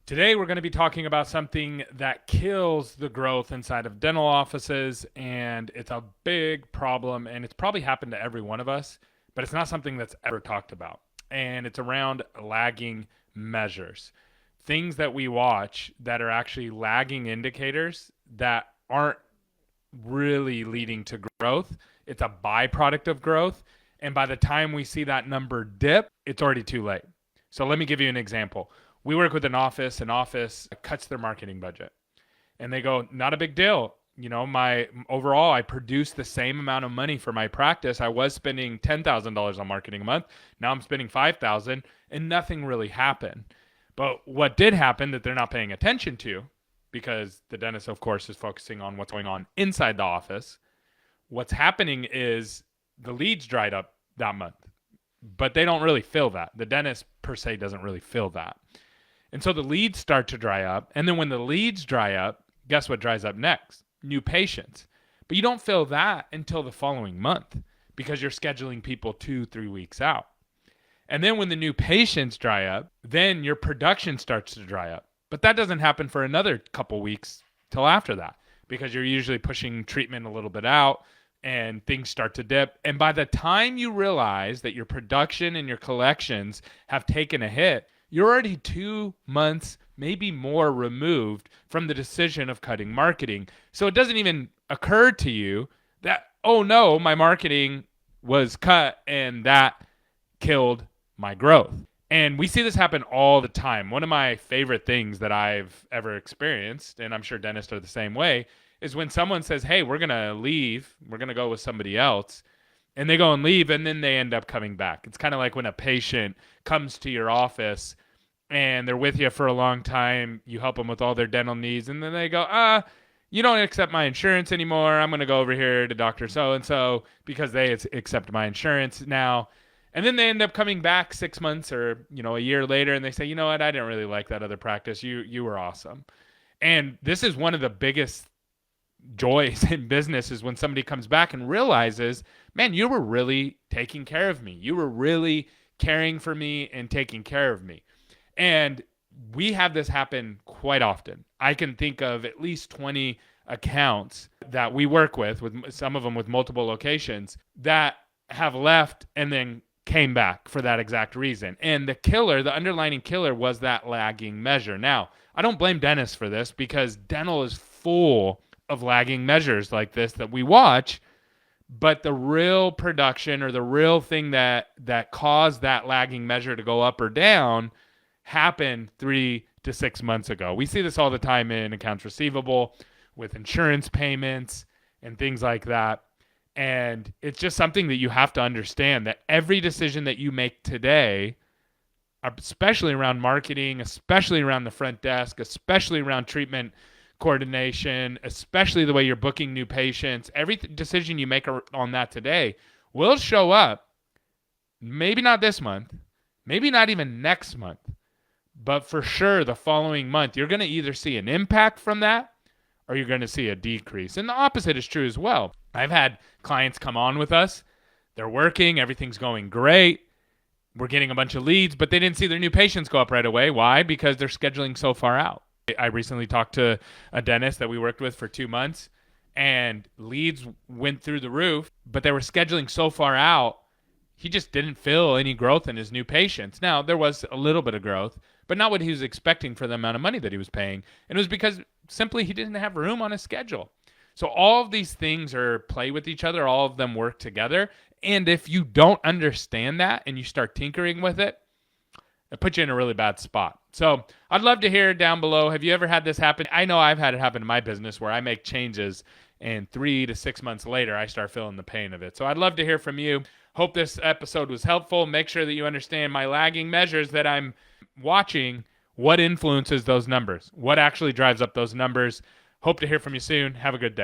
Today, we're going to be talking about something that kills the growth inside of dental offices, and it's a big problem, and it's probably happened to every one of us, but it's not something that's ever talked about. And it's around lagging measures. Things that we watch that are actually lagging indicators that aren't really leading to growth. It's a byproduct of growth. And by the time we see that number dip, it's already too late. So let me give you an example. We work with an office cuts their marketing budget. And they go, not a big deal. You know, my overall, I produce the same amount of money for my practice. I was spending $10,000 on marketing a month. Now I'm spending $5,000, and nothing really happened. But what did happen that they're not paying attention to, because the dentist, of course, is focusing on what's going on inside the office. What's happening is the leads dried up that month, but they don't really feel that. The dentist, per se, doesn't really feel that. And so the leads start to dry up. And then when the leads dry up, guess what dries up next? New patients. But you don't feel that until the following month because you're scheduling people 2-3 weeks out. And then when the new patients dry up, then your production starts to dry up. But that doesn't happen for another couple weeks till after that because you're usually pushing treatment a little bit out and things start to dip. And by the time you realize that your production and your collections have taken a hit, you're already 2 months, maybe more removed from the decision of cutting marketing. So it doesn't even occur to you that, oh no, my marketing was cut and that killed my growth. And we see this happen all the time. One of my favorite things that I've ever experienced, and I'm sure dentists are the same way, is when someone says, hey, we're going to leave, we're going to go with somebody else, and they go and leave, and then they end up coming back. It's kind of like when a patient comes to your office and they're with you for a long time, you help them with all their dental needs, and then they go, you don't accept my insurance anymore. I'm going to go over here to Dr. So-and-so because they accept my insurance now. And then they end up coming back 6 months or, a year later, and they say, you know what, I didn't really like that other practice. You were awesome. And this is one of the biggest joys in business is when somebody comes back and realizes, man, you were really taking care of me. You were really caring for me and taking care of me. And we have this happen quite often. I can think of at least 20 accounts that we work with some of them with multiple locations, that have left and then came back for that exact reason. And the underlying killer was that lagging measure. Now, I don't blame dentists for this because dental is full of lagging measures like this that we watch, but the real production or the real thing that caused that lagging measure to go up or down happened 3 to 6 months ago. We see this all the time in accounts receivable with insurance payments and things like that. And it's just something that you have to understand, that every decision that you make today, especially around marketing, especially around the front desk, especially around treatment coordination, especially the way you're booking new patients, every decision you make on that today will show up, maybe not this month, maybe not even next month, but for sure the following month. You're going to either see an impact from that or you're going to see a decrease. And the opposite is true as well. I've had clients come on with us. They're working. Everything's going great. We're getting a bunch of leads, but they didn't see their new patients go up right away. Why? Because they're scheduling so far out. I recently talked to a dentist that we worked with for 2 months, and leads went through the roof, but they were scheduling so far out, he just didn't feel any growth in his new patients. Now, there was a little bit of growth, but not what he was expecting for the amount of money that he was paying. And it was because simply he didn't have room on his schedule. So all of these things play with each other. All of them work together. And if you don't understand that and you start tinkering with it, it puts you in a really bad spot. So I'd love to hear down below, have you ever had this happen? I know I've had it happen in my business where I make changes and 3 to 6 months later, I start feeling the pain of it. So I'd love to hear from you. Hope this episode was helpful. Make sure that you understand my lagging measures that I'm watching. What influences those numbers? What actually drives up those numbers? Hope to hear from you soon. Have a good day.